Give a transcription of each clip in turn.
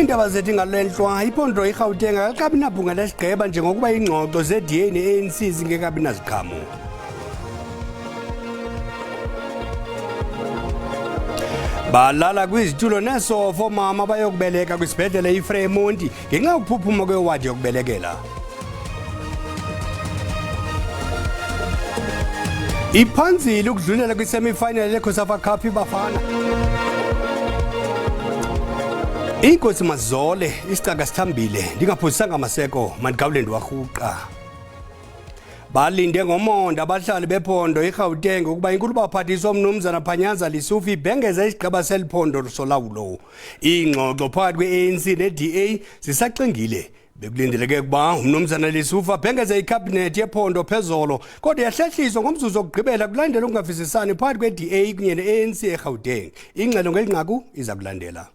Kwindaba zethu ngalwenhlwa iphondo iGauteng akabi nabhunga lesigqeba njengokuba ingxoxo zeDA neANC zingekabi naziqhamu. Balala kwizitulo nesofo omama bayokubeleka kwisibhedlele iFremonti ngenxa yokuphuphuma kwewadi yokubelekela. Iphanzile ukudlulela kwisemifinal yeCOSAFA Cup ibafana. Inkosi Mazole isicaka sithambile ndingaphosisanga amaseko mandigawulendi warhuqa. Balinde ngomonde abahlali bephondo iGauteng ukuba inkulu baphathiswa umnumzana Phanyanza Lesufi ibhengeza isigaba seliphondo solawulo. Ingxoxo phakathi kweANC neDA zisaxingile. Bekulindeleke ukuba umnumzana Lesufi abhengeze ikhabhinethi yephondo phezolo kodwa yahlehliswa ngomzuzu wokugqibela kulandela ukungavisisani phakathi kweDA kunye neANC eGauteng. Ingxelo ngelinqaku iza kulandela.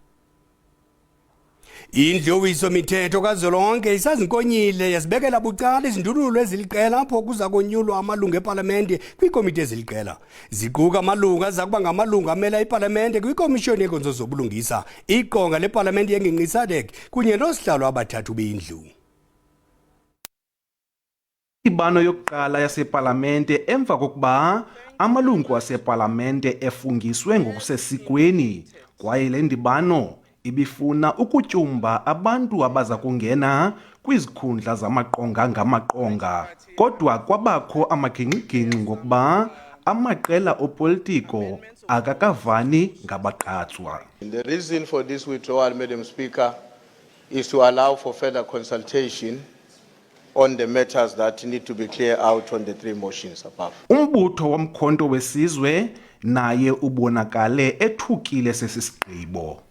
Indloviso mithetho kazolonke isazinkonyile yazibekela bucala izindululo eziliqela apho kuza konyulwa amalungu eParlamente kwikomiti eziliqela. Ziquka amalungu azakuba ngamalungu amela iParlamente kwikomishoni yenkonzo zobulungisa, iqonga leParlamente yengingqi SADC kunye nosihlalo abathathu bendlu. Ibano yokuqala yaseParlamente emva kokuba amalungu aseParlamente efungiswe ngokusesikweni kwaye le ndibano ibifuna ukutyumba abantu abaza kungena kwizikhundla zamaqonga ngamaqonga kodwa kwabakho amagingxigingxi ngokuba amaqela opolitiko akakavani ngabaqatswa. The reason for this withdrawal, Madam Speaker, is to allow for further consultation on the matters that need to be cleared out on the three motions above. Umbutho womkhonto wesizwe naye ubonakale ethukile sesisigqibo.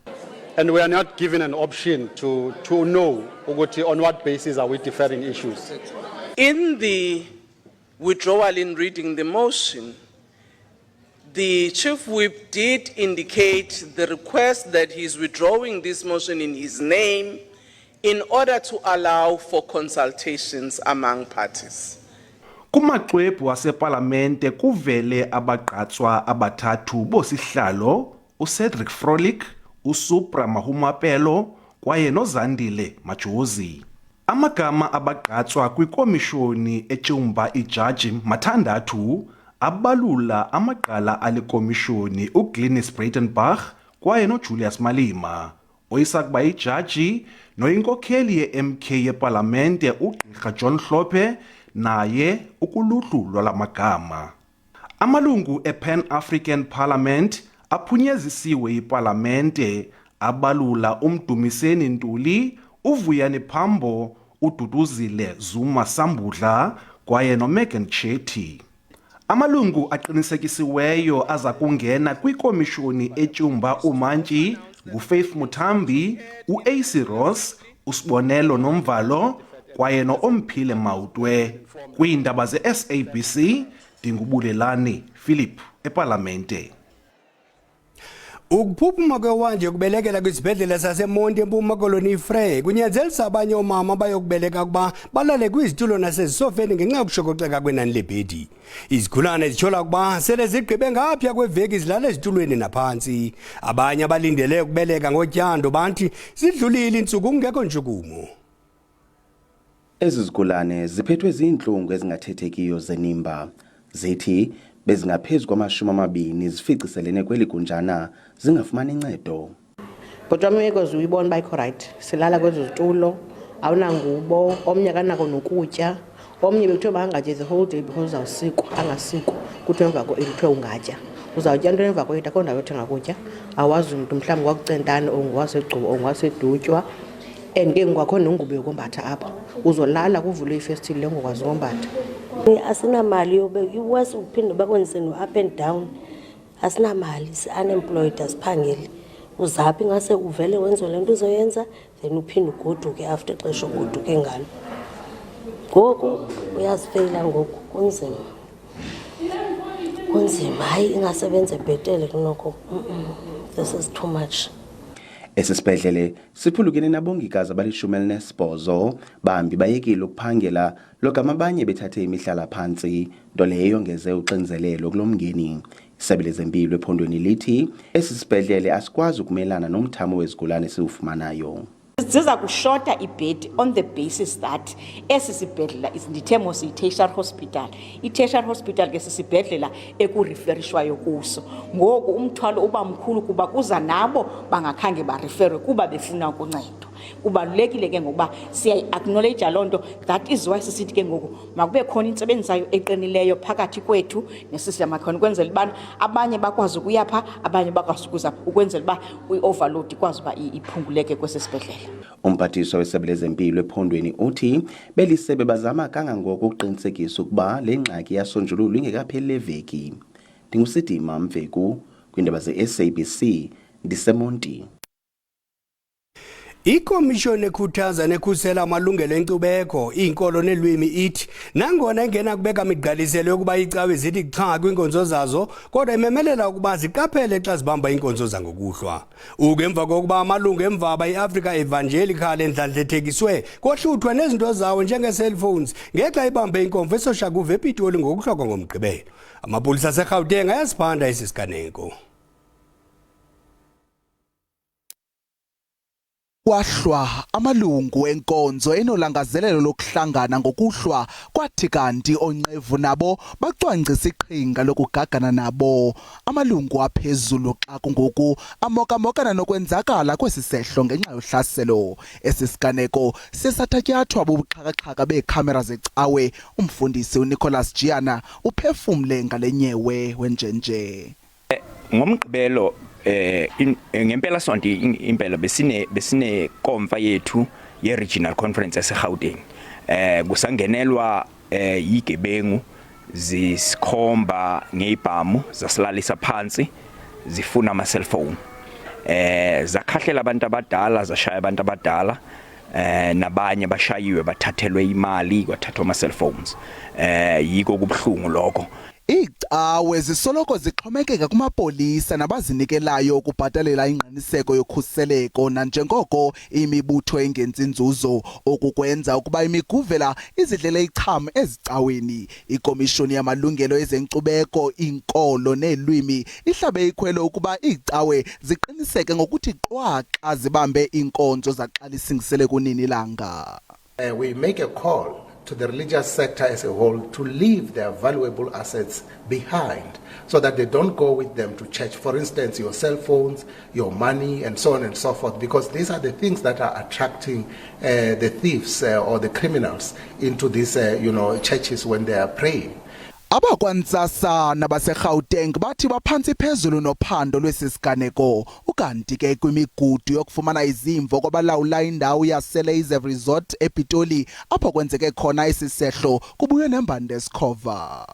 And we are not given an option to know on what basis are we deferring issues. In the withdrawal in reading the motion, the Chief Whip did indicate the request that he is withdrawing this motion in his name in order to allow for consultations among parties. Kumaxwebhu waseParlamente kuvele abaqatswa abathathu bosihlalo, uCedric Frolik, uSupra Mahumapelo kwaye noZandile Majozi. Amagama abaqatswa kwikomishoni etshumba ijaji mathandathu abalula amaqala alikomishoni uGlynis Breitenbach kwaye noJulius Malema. Oyisakuba ijaji noyinkokheli yeMK yeParlamente uGqirha John Hlophe naye ukuluhlu lwalamagama. Amalungu ePan-African Parliament aphunyezisiwe iParlamente abalula uMdumiseni Ntuli, uVuyani Phambo, uDuduzile Zuma Sambudla kwaye noMegan Chetty. Amalungu aqinisekisiweyo aza kungena kwikomishoni etshumba uMantyi, nguFaith Muthambi, uAC Ross, uSibonelo Nomvalo kwaye noOmphile Mautwe. Kwiindaba zeSABC ndingubulelani Philip eParlamente. Ukuphuphuma kwewadi yokubelekela kwisibhedlele saseMonti eMpuma Koloni iFrey kunyanzelisa abanye omama bayokubeleka ukuba balale kwizitulo nasezisofeni ngenxa yokushokoxeka kwenani lebhedi. Izigulane zitshola ukuba sele zigqibe ngaphaya kweveki zilala ezitulweni naphantsi. Abanye abalindele ukubeleka ngotyando banti zidlulile intsuku kungekho ntshukumo. Ezi zigulane ziphethwe ziintlungu ezingathethekiyo zenimba. Zithi bezingaphezu kwama-20 zificiselene kweli gunjana zingafumani uncedo. Kodwa imeko uyibona uba ikho right. Silala kwezo zitulo, awunangubo, omnye akanako nokutya, omnye bekuthiwe bangatyi the whole day because uzawusikwa, angasikwa. Kuthiwe emva kuthiwe ungatya. Uzawutya into emva kwethu akho ndawo yothenga kutya. Awazi umntu mhlawumbi wakucentana ongwaseGcuwa ongwaseDutywa. And ke ngakho nengubo yokombatha apha. Uzolala kuvulwe ifestile lengokwazi ukombatha. Asinamali iwesi uphinde bakwenzeni up and down. Asinamali unemployed asiphangeli. Uzaphi ngase uvele wenze lento uzoyenza then uphinde ugoduke after xesha ugoduke ngalo. Ngoku uyasifeyila ngoku kunzima. Kunzima hayi ingasebenze bhetele kunoko. This is too much. Esisibhedlele siphulukene nabongikazi abali-18 bahambi bayekile ukuphangela lokama abanye bethathe imihlala phansi nto leyo yongeze uxinzelelo kulomngeni. Isebe lezempilo ephondweni lithi esi sibhedlele asikwazi ukumelana nomthamo wezigulane esiwufumanayo. Ziza kushota ibhedi on the basis that esi sibhedlela isindithe mos i-tertiary hospital. I-tertiary hospital ke sisibhedlela ekuriferishwayo kuso. Ngoku umthwalo uba mkhulu kuba kuza nabo bangakhange bareferwe kuba befuna ukuncedwa. Kubalulekile ke ngokuba siya-acknowledge loo nto. That is why sisithi ke ngoku makube khona intsebenzayo eqinileyo phakathi kwethu nesisema khona ukwenzela uba abanye bakwazi ukuyapha abanye bakwazi ukuza ukwenzela uba i-overload ikwazi uba iphunguleke kwesesibhedlela. Umphathiswa wesebe lezempilo ephondweni uthi belisebe bazama kangangoko ukuqinisekisa ukuba le ngxaki yasonjululwa ingekapheli leveki. Ndingusidima Mveku kwindaba ze-SABC ndiseMonti. Ikomishoni ekhuthaza nekhusela amalungelo enkcubeko inkolo nelwimi ithi nangona ingena kubeka migqaliselo yokuba icawe zithi qha kwinkonzo zazo kodwa imemelela ukuba ziqaphele xa zibamba inkonzo zangokuhlwa. Ukemva kokuba amalungu emvaba iAfrica Evangelical endlandlethekiswe kohluthwa nezinto zawo njenge-cellphones ngexa ibambe inkomfa eSoshakuve ePitoli ngokuhlwa ngomgqibelo. Amapolisa aseGauteng ayasiphanda esi siganeko. Kwahlwa amalungu enkonzo enolangazelelo lokuhlangana ngokuhlwa kwathi kanti onqevu nabo bacwangcisa iqhinga lokugagana nabo. Amalungu aphezulu xa kungoku amokamokana nokwenzakala kwesisehlo ngenxa yohlaselo. Esi siganeko sesathatyathwa bubuxhakaxhaka beekhamera zecawe. Umfundisi uNicholas Giana uphefumle ngale nyewe wenjenje. Ngomgqibelo ngempela sonto impela besine konfa yethu ye regional conference eseGauteng. Kusangenelwa yigebengu zisikhomba ngeibhamu zasilalisa phansi zifuna ama cellphone. Zakhahlela abantu abadala zashaya abantu abadala nabanye bashayiwe bathathelwe imali kwathathwa ama cellphones. Yiko kubhlungu lokho. Icawe zisoloko zixhomekeka kumapolisa nabazinikelayo ukubhatalela ingqiniseko yokhuseleko nanjengoko imibutho engenzi nzuzo okukwenza ukuba imiguvela izidlele icham ezicaweni. Ikomishoni yamalungelo ezenkcubeko inkolo nelwimi ihlabe ikhwelo ukuba icawe ziqiniseke ngokuthi qwa xa zibambe inkonzo zaqalisingisele kunini langa. We make a call to the religious sector as a whole to leave their valuable assets behind so that they don't go with them to church. For instance, your cell phones, your money, and so on and so forth, because these are the things that are attracting the thieves or the criminals into these churches when they are praying. Abakwantsasa nabaseGauteng bathi baphantsi phezulu nophando lwesisiganeko ukanti ke kwimigudu yokufumana izimvo kwabalawula indawo yaseLaser Resort ePitoli apho kwenzeke khona isisehlo kubuye nembande esikhova.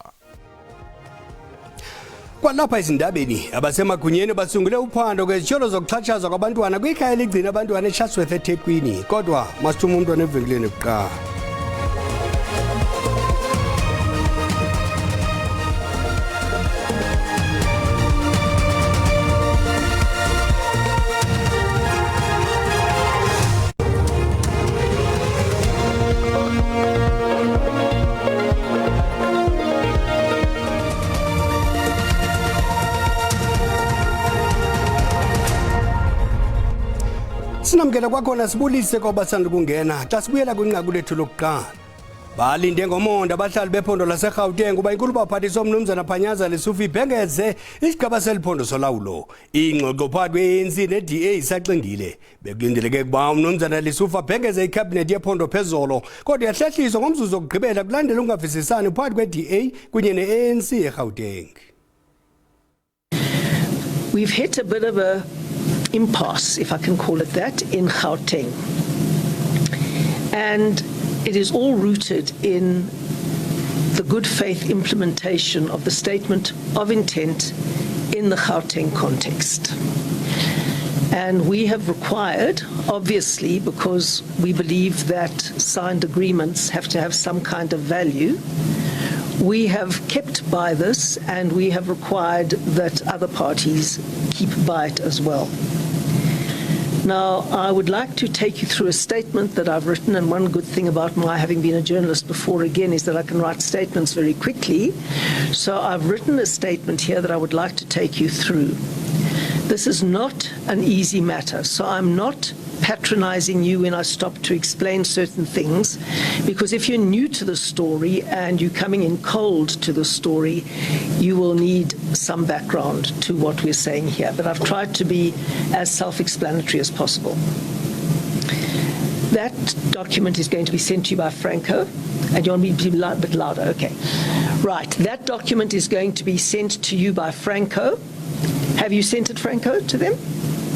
Kwalapha izindabeni abasemagunyeni basungule uphando kwezitsholo zokuxhatshazwa kwabantwana kwikhaya eligcina abantwana eChatsworth eThekwini kodwa masithuma umntwana evenkileni kuqala. Sinamkela kwakhona sibulise kwabasanda kungena xa sibuyela kwinqaku lethu lokuqala. Balinde ngomonde abahlali bephondo laseGauteng kuba inkulu baphathiswa umnumzana Phanyaza Lesufi ibhengeze isigaba seliphondo solawulo. Ingxoxo phakathi kwe-ANC ne-DA isaxingile. Bekulindeleke ukuba umnumzana Lesufi abhengeze icabinet yephondo phezolo kodwa yahlehliswa ngomzuzu wokugqibela kulandela ukungavisisani phakathi kwe-DA kunye ne-ANC eGauteng. We've hit a bit of a impasse, if I can call it that, in Gauteng. And it is all rooted in the good faith implementation of the statement of intent in the Gauteng context. And we have required, obviously, because we believe that signed agreements have to have some kind of value, we have kept by this and we have required that other parties keep by it as well. Now, I would like to take you through a statement that I've written, and one good thing about my having been a journalist before, again, is that I can write statements very quickly. So I've written a statement here that I would like to take you through. This is not an easy matter, so I'm not patronizing you when I stop to explain certain things, because if you're new to the story and you're coming in cold to the story, you will need some background to what we're saying here. But I've tried to be as self-explanatory as possible. That document is going to be sent to you by Franco. And you want me to be a bit louder? Okay. Right. That document is going to be sent to you by Franco. Have you sent it, Franco, to them?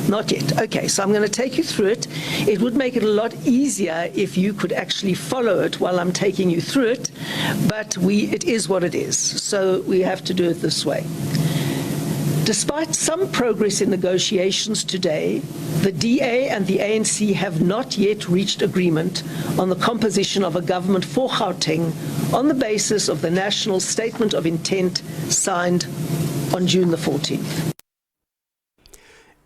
Not yet. Okay, so I'm going to take you through it. It would make it a lot easier if you could actually follow it while I'm taking you through it, but it is what it is, so we have to do it this way. Despite some progress in negotiations today, the DA and the ANC have not yet reached agreement on the composition of a government for Gauteng on the basis of the National Statement of Intent signed on June the 14th.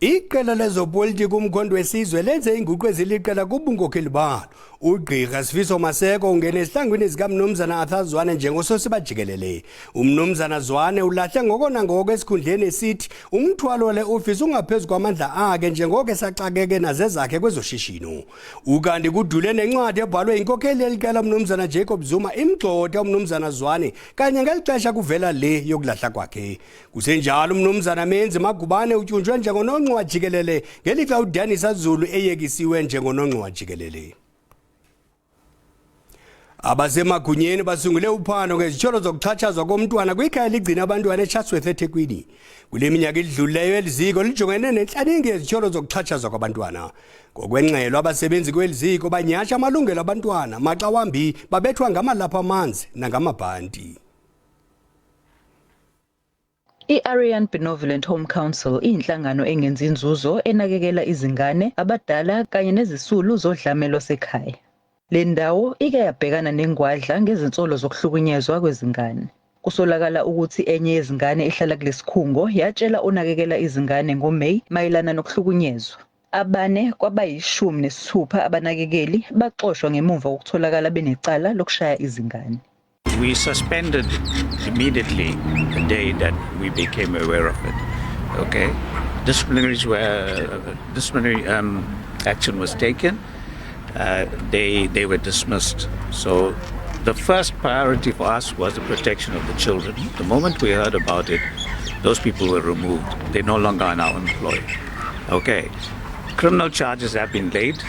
Iqela lezopolitiki umkhondo wesizwe lenze inguqu eziliqela kubunkokheli balo. Ugqirha Sifiso Maseko ungena esihlangwini zikaMnumzana Arthur Zwane njengososiba jikelele. UMnumzana Zwane ulahle ngokona ngoko esikhundleni esithi umthwalo le office ungaphezulu kwamandla akhe njengoko esaxakeke nazezakhe kwezoshishino. Ukanti kudlule nencwadi ebhalwe inkokheli eliqela uMnumzana Jacob Zuma imgxotha uMnumzana Zwane kanye ngelixesha kuvela le yokulahla kwakhe. Kusenjalo uMnumzana Menzi Magubane utyunjwe njengonongqwa jikelele ngelixa uDanisa Zulu eyekisiwe njengonongqwa jikelele. Abasemagunyeni basungule uphando ngezitsholo zokuxhatshazwa komntwana kwikhaya ligcina abantwana eChatsworth eThekwini. Kule minyaka idlulileyo eliziko lijongene nenhlaningi yezitsholo zokuxhatshazwa kwabantwana. Ngokwengxelo abasebenzi kweliziko banyasha amalungelo abantwana maxa wambi babethwa ngamalapha amanzi nangamabhanti. I-Aryan Benevolent Home Council iyinhlangano engenzi inzuzo enakekela izingane, abadala kanye nezisulu zodlamelo sekhaya. Le ndawo ike yabhekana nengwadla ngezinsolo zokuhlukunyezwa kwezingane. Kusolakala ukuthi enye yezingane ehlala kulesikhungo yatshela onakekela izingane ngoMeyi mayelana nokuhlukunyezwa. Abane kwabayi-16 abanakekeli baxoshwa ngemuva kokutholakala benecala lokushaya izingane. We suspended immediately the day that we became aware of it. Okay, disciplinary action was taken. They were dismissed. So the first priority for us was the protection of the children. The moment we heard about it, those people were removed. They're no longer on our employ. Okay, criminal charges have been laid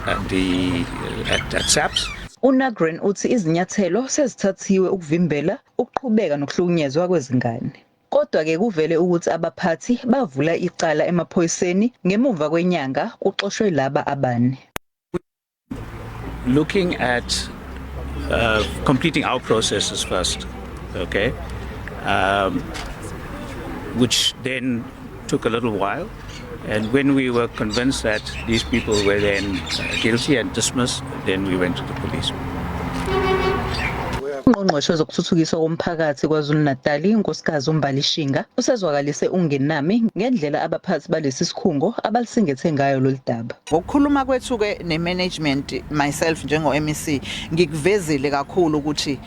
at SAPS. UNagren uthi izinyathelo sezithathiwe ukuvimbela ukuqhubeka nokuhlukunyezwa kwezingane. Kodwa ke kuvele ukuthi abaphathi bavula icala emaphoyiseni ngemuva kwenyanga kuxoshwe laba abane. Looking at completing our processes first, okay, which then took a little while. And when we were convinced that these people were then guilty and dismissed, then we went to the police. Ungqongqoshe wezokuthuthukiswa komphakathi KwaZulu-Natal uNkosikazi uMbalishinga usezwakalise ungenami ngendlela abaphathi balesi sikhungo abalisingethe ngayo lolu daba. Ngokukhuluma kwethu ke nemanagement myself njengo-MEC ngikuvezile kakhulu ukuthi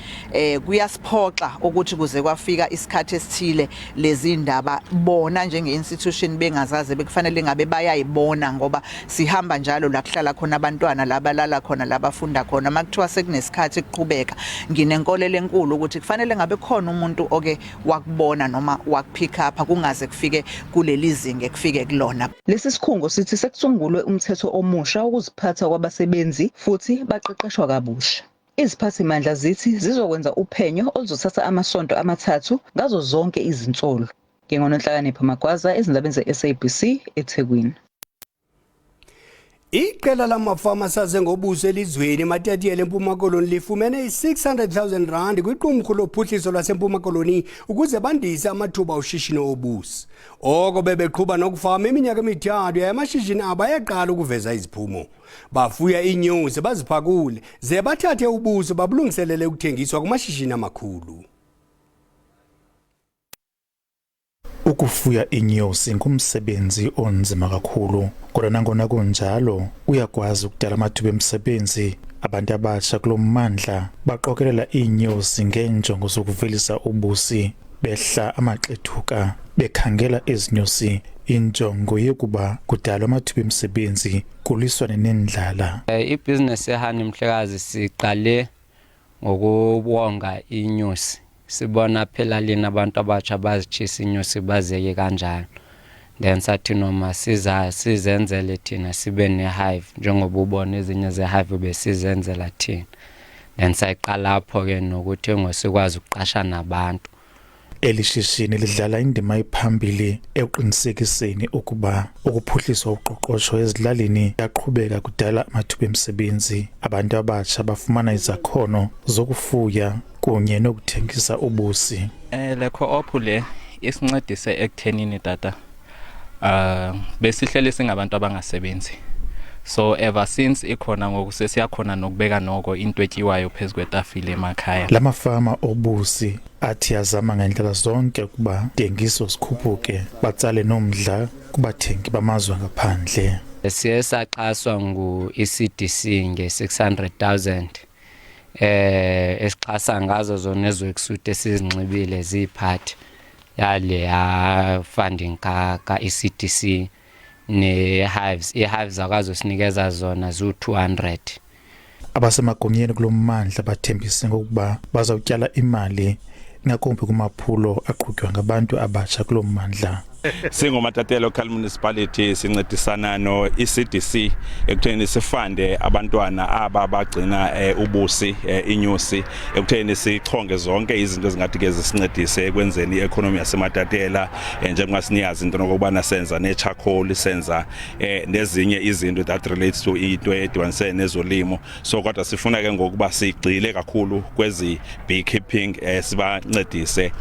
kuyasiphoxa ukuthi kuze kwafika isikhathi esithile lezi ndaba bona njenge-institution bengazazi bekufanele ngabe bayayibona ngoba sihamba njalo la kuhlala khona abantwana labalala khona labafunda khona makuthiwa sekunesikhathi kuqhubeka nginenkolelo enkulu ukuthi kufanele ngabe khona umuntu oke wakubona noma wakupick up kungaze kufike kuleli zinga kufike kulona. Lesi sikhungo sithi sekusungulwe umthetho omusha ukuziphatha kwabasebenzi futhi baqeqeshwa kabusha. Iziphathimandla zithi zizokwenza uphenyo oluzothatha amasonto amathathu ngazo zonke izinsolo. Ngengononhlakanipho Magwaza ezindabeni ze-SABC eThekwini. Iqela lamafama saze ngobuso elizweni eMatatiyela eMpuma Koloni lifumene i-600,000 rand kwiqumrhu lophuhliso lwaseMpuma Koloni ukuze bandise amathuba oshishino obusi. Oko bebeqhuba nokufama iminyaka emithathu yamashishini abo ayaqala ukuveza iziphumo. Bafuya inyosi baziphakule ze bathathe ubuso babulungiselele ukuthengiswa kumashishini amakhulu. Ukufuya inyosi ngumsebenzi onzima kakhulu, kodwa nangona kunjalo uyakwazi ukudala amathuba emisebenzi. Abantu abasha kulommandla baqokelela inyosi ngenjongo zokuvelisa ubusi, behla amaxethuka bekhangela izinyosi. injongo yokuba kudalwe amathuba emisebenzi kuliswane nendlala. Ibhizinesi yehani Mhlekazi siqale ngokuwonga inyosi. Sibona phela lina abantu abatsha bazitshisa inyosi bazeke kanjalo. Then sathi noma sizenzele thina sibe nehive njengoba ubona ezinye zehive besizenzela thina. Then sayiqala lapho ke nokuthi ngosikwazi ukuqasha nabantu. Elishishini lidlala indima ephambili ekuqinisekiseni ukuba ukuphuhliswa uqoqosho ezilalini yaqhubeka kudala amathuba emisebenzi. Abantu abatsha bafumana izakhono zokufuya kunye nokuthengisa ubusi. Le co-op le isincedise ekuthenini tata besihlele singabantu abangasebenzi. So ever since ikhona ngoku sesiyakhona nokubeka noko into etyiwayo phezukwetafile emakhaya. Lamafama obusi athi azama ngendlela zonke ukuba tengiso sikhuphuke batsale nomdla kubathengi bamazwe ngaphandle. Siye saxhaswa ngu-ECDC nge-600,000 esixhasa ngazo zona ezokusuthi esizinxibile ziphathi yale funding ka-ECDC ne-hives. I-hives akwazi sinikeza zona zu-200. Abasemagonyeni kulommandla bathembise ngokuba bazawutyala imali ngakumbi kumaphulo aqhutywa ngabantu abatsha kulommandla. SingoMatatele Local Municipality sincedisana no-ECDC ekutheni sifande abantwana aba bagcina ubusi inyosi ekutheni sichonge zonke izinto ezingathi ke zisincedise ekwenzeni i-economy yaseMatatela njengoba siniyazi into nokubana senza ne-charcoal senza nezinye izinto that relates to into edibanise nezolimo. So kodwa sifuna ke ngokuba sigxile kakhulu kwezi beekeeping sibancedise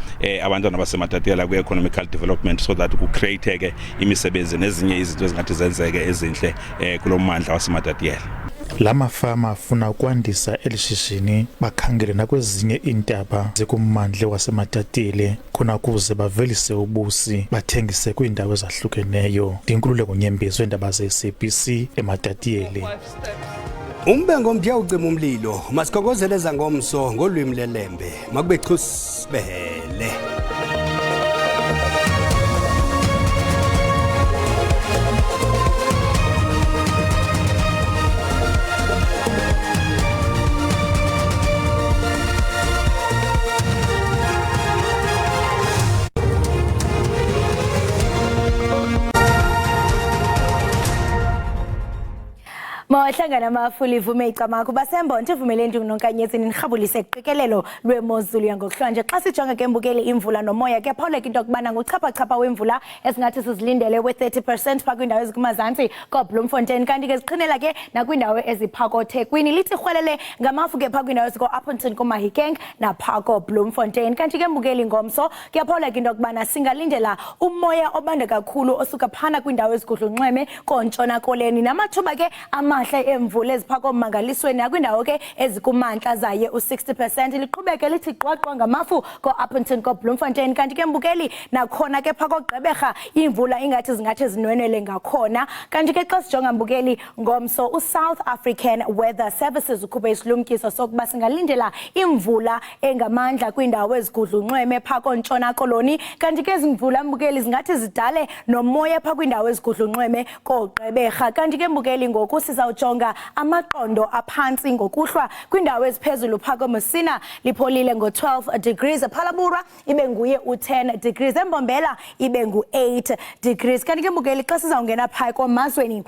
abantwana baseMatatela kwi-economical development so that ku-create ke imisebenzi nezinye izinto ezingathi zenzeke ezinhle kulommandla waseMatatela. Lamafama afuna ukwandisa elishishini bakhangele nakwezinye iintaba zikummandla waseMatatele khona kuze bavelise ubusi bathengise kwiindawo ezahlukeneyo. Ndinkululeko Nyembezo endaba ze-SABC eMatatele. Umbengo mthiya ucima umlilo masikhongozeleza ngomso ngolwimi lelembe makube chusibele. Mawahlangana amafuli ivume icamako basembonto ivumeleni unonkanyezini nirhabulise iqikelelo lwemozulu yangokuhlanje xa sijonga ke mbukeli imvula nomoya kuyaphawuleka into yokubana nguchapha wemvula esingathi sizilindele we-30% phaa kwiindawo ezikumazantsi koBloemfontein kanti ke ziqhinela ke nakwiindawo eziphakooThekwini lithi rhwelele ngamafu ke phaa kwiindawo eziko-Upington kuMahikeng naphaa koBloemfontein kanti ke mbukeli ngomso kuyaphawuleka into yokubana singalindela umoya obanda kakhulu osuka phana kwiindawo ezigudlunxweme koNtshona Koleni namathuba ke amahle emvula eziphako mangalisweni nakwindawo ke ezikumantla zaye u-60% liqhubeke lithi qwaqwa ngamafu ko-Upington koBloemfontein kanti ke mbukeli nakhona ke phako Gqeberha imvula ingathi zinwenele ngakhona kanti ke xa sijonga mbukeli ngomso uSouth African Weather Services ukhuphe isilumkiso sokuba singalindela imvula engamandla kwindawo ezigudlunxweme phako Ntshona Koloni kanti ke izimvula mbukeli zingathi zidale nomoya phaa kwindawo ezigudlunxweme koGqeberha kanti ke mbukeli ngoku sizawujonga amaqondo aphantsi ngokuhlwa kwindawo eziphezulu phako Messina lipholile ngo-12 degrees Phalaburwa ibe nguye u-10 degrees eMbombela ibe ngu-8 degrees kanti ke mbukeli xa sizawungena phaa komazweni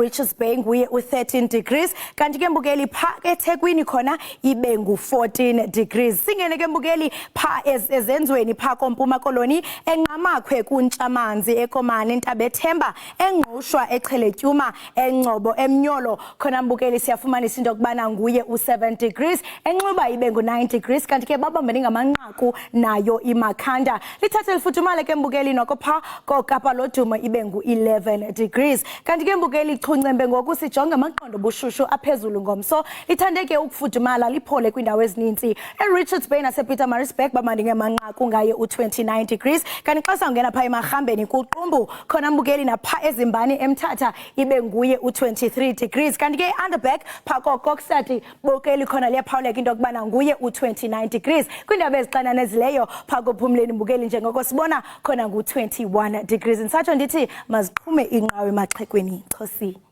Richards Bay nguye u-13 degrees kanti ke mbukeli phaa eThekwini khona ibe ngu-14 degrees singene ke mbukeli phaa ezenzweni phaa koMpuma Koloni eNqamakhwe kuNtshamazi eKomani Ntabethemba eNgqushwa eCheletyuma eNgcobo eMnyolo khona mbukeli siyafumanisa into yokubana nguye u-7 degrees eNxuba ibe ngu-9 degrees kanti ke babambene ngamanqaku nayo iMakhanda lithathe lifudumale ke mbukeli noko phaa koKapa Lodumo ibe ngu-11 degrees kanti ke mbukeli lichuncembe ngoku sijonge amaqondo bushushu aphezulu ngomso lithandeke ukufudumala liphole kwindawo ezininzi eRichards Bay nasePietermaritzburg bamandinge manqaku ngaye u29 degrees kanti xa sawungena pha eMarhambeni kuqumbu khona mbukeli napha eZimbani eMthatha ibe nguye u23 degrees kanti ke eUnderberg pha koKokstad bukeli khona liyaphawuleka into yokubana nguye u29 degrees kwindawo ezixananezileyo pha koPhumleni mbukeli njengoko sibona khona ngu21 degrees ndisatsho ndithi maziqhume inqawe emaxhekweni Xosi.